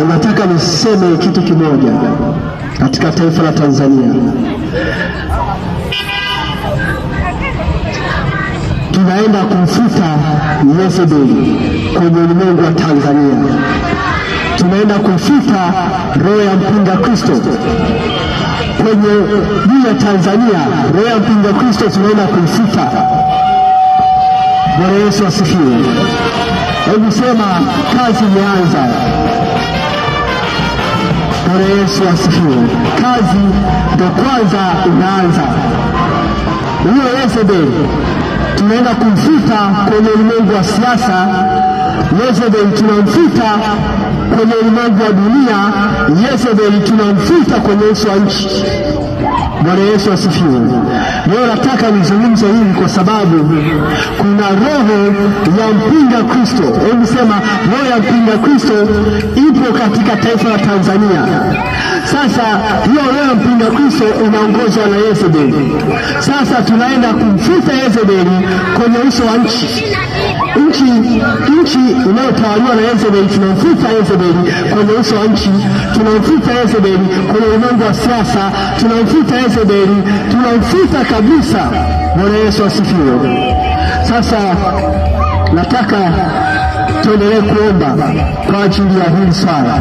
Nataka niseme kitu kimoja katika taifa la Tanzania. Tunaenda kumfuta Yezebeli kwenye ulimwengu wa Tanzania. Tunaenda kumfuta roho ya mpinga Kristo kwenye juu ya Tanzania. Roho ya mpinga Kristo tunaenda kumfuta. Bwana Yesu asifiwe. Hebu sema kazi imeanza. Bwana Yesu asifiwe. Kazi ndio kwanza inaanza. Huyo Yezebeli tunaenda kumfuta kwenye ulimwengu wa siasa. Yezebeli tunamfuta kwenye ulimwengu wa dunia. Yezebeli tunamfuta kwenye uso wa nchi. Bwana Yesu asifiwe. Leo nataka nizungumze hili kwa sababu kuna roho ya mpinga Kristo. Hebu sema roho ya mpinga Kristo ipo katika taifa la Tanzania. Sasa hiyo roho ya mpinga Kristo inaongozwa na Yezebeli. Sasa tunaenda kumfuta Yezebeli kwenye uso wa nchi. Nchi inayotawaliwa na Yezebeli tunamfuta Yezebeli kwenye uso wa nchi. Tunamfuta Yezebeli kwenye ulimwengu wa siasa. Tunamfuta Yezebeli, tunamfuta kabisa. Bwana Yesu asifiwe. Sasa nataka tuendelee kuomba kwa ajili ya hili swala.